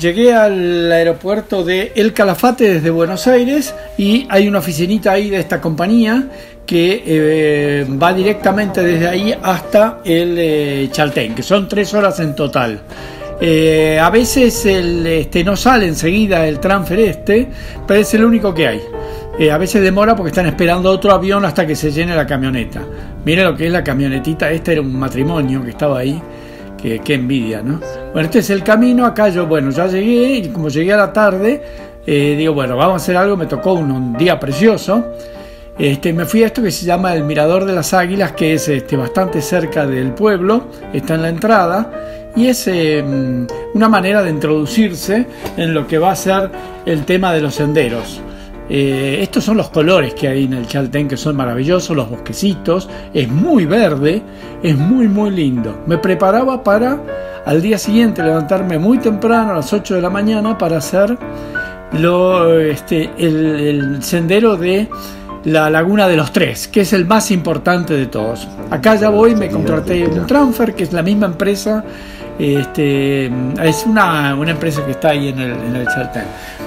Llegué al aeropuerto de El Calafate desde Buenos Aires y hay una oficinita ahí de esta compañía que va directamente desde ahí hasta el Chaltén, que son 3 horas en total. A veces no sale enseguida el transfer pero es el único que hay. A veces demora porque están esperando otro avión hasta que se llene la camioneta. Miren lo que es la camionetita. Este era un matrimonio que estaba ahí. Qué envidia, ¿no? Bueno, este es el camino. Acá yo, bueno, ya llegué y como llegué a la tarde, digo, bueno, vamos a hacer algo. Me tocó un día precioso. Me fui a esto que se llama el Mirador de las Águilas, que es bastante cerca del pueblo. Está en la entrada. Y es una manera de introducirse en lo que va a ser el tema de los senderos. Estos son los colores que hay en el Chaltén, que son maravillosos, los bosquecitos, es muy verde, es muy muy lindo. Me preparaba para al día siguiente levantarme muy temprano a las 8 de la mañana para hacer el sendero de la Laguna de los Tres, que es el más importante de todos. Acá ya voy, me contraté un transfer, que es la misma empresa. Es una empresa que está ahí en el Chaltén.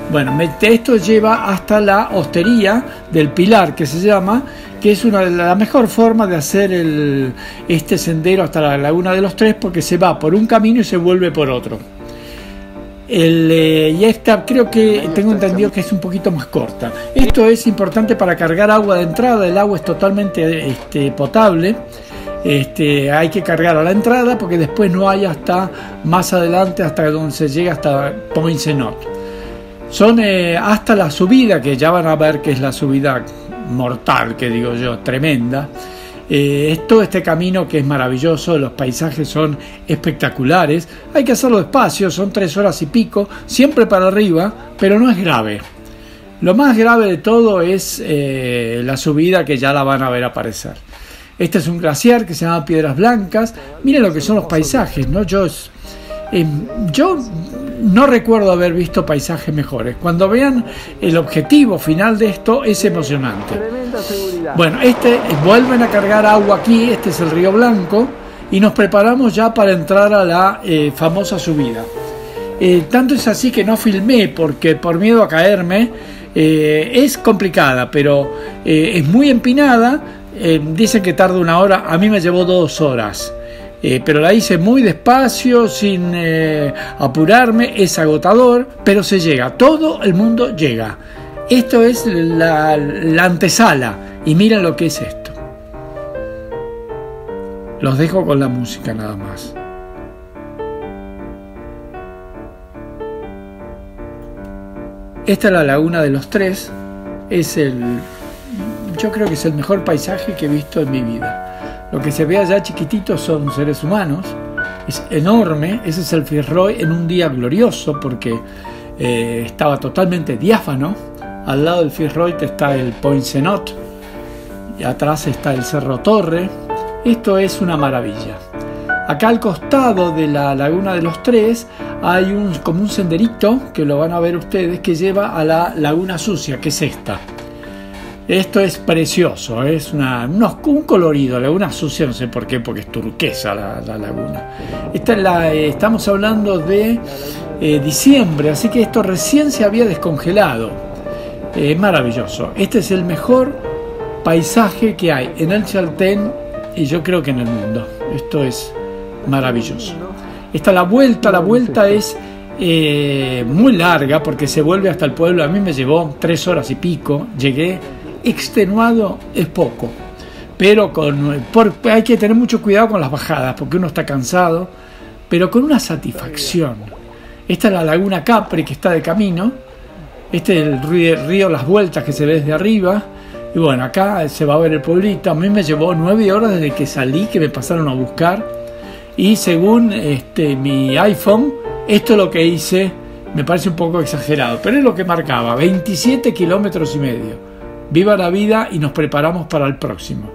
Bueno, esto lleva hasta la hostería del Pilar, que se llama, que es la mejor forma de hacer este sendero hasta la Laguna de los Tres, porque se va por un camino y se vuelve por otro. Y esta creo que tengo entendido que es un poquito más corta. Esto es importante para cargar agua de entrada. El agua es totalmente potable. Hay que cargar a la entrada porque después no hay hasta más adelante, hasta donde se llega, hasta Poincenot. Son hasta la subida, que ya van a ver que es la subida mortal, que digo yo, tremenda. Es todo este camino que es maravilloso, los paisajes son espectaculares. Hay que hacerlo despacio, son 3 horas y pico, siempre para arriba, pero no es grave. Lo más grave de todo es la subida, que ya la van a ver aparecer. Este es un glaciar que se llama Piedras Blancas. Miren lo que son los paisajes, ¿no? Yo no recuerdo haber visto paisajes mejores. Cuando vean el objetivo final de esto, es emocionante. Bueno, vuelven a cargar agua aquí. Este es el Río Blanco y nos preparamos ya para entrar a la famosa subida. Tanto es así que no filmé porque por miedo a caerme. Es complicada, pero es muy empinada. Dicen que tarda 1 hora, a mí me llevó 2 horas, pero la hice muy despacio, sin apurarme. Es agotador, pero se llega, todo el mundo llega. Esto es la antesala, y miren lo que es esto. Los dejo con la música nada más. Esta es la Laguna de los Tres, yo creo que es el mejor paisaje que he visto en mi vida. Lo que se ve allá chiquitito son seres humanos, es enorme. Ese es el Fitzroy en un día glorioso porque estaba totalmente diáfano. Al lado del Fitzroy está el Poincenot y atrás está el Cerro Torre. Esto es una maravilla. Acá al costado de la Laguna de los Tres hay como un senderito, que lo van a ver ustedes, que lleva a la Laguna Sucia, que es esta. Esto es precioso, es un colorido. Laguna Sucia, no sé por qué, porque es turquesa la laguna. Estamos hablando de diciembre, así que esto recién se había descongelado. Maravilloso. Este es el mejor paisaje que hay en el Chaltén y yo creo que en el mundo. Esto es maravilloso. La vuelta es muy larga porque se vuelve hasta el pueblo. A mí me llevó 3 horas y pico. Llegué extenuado, es poco, pero hay que tener mucho cuidado con las bajadas porque uno está cansado, pero con una satisfacción. Esta es la Laguna Capri, que está de camino. Este es el río Las Vueltas, que se ve desde arriba. Y bueno, acá se va a ver el pueblito. A mí me llevó 9 horas desde que salí, que me pasaron a buscar. Y según mi iPhone, esto es lo que hice. Me parece un poco exagerado, pero es lo que marcaba: 27,5 kilómetros. Viva la vida y nos preparamos para el próximo.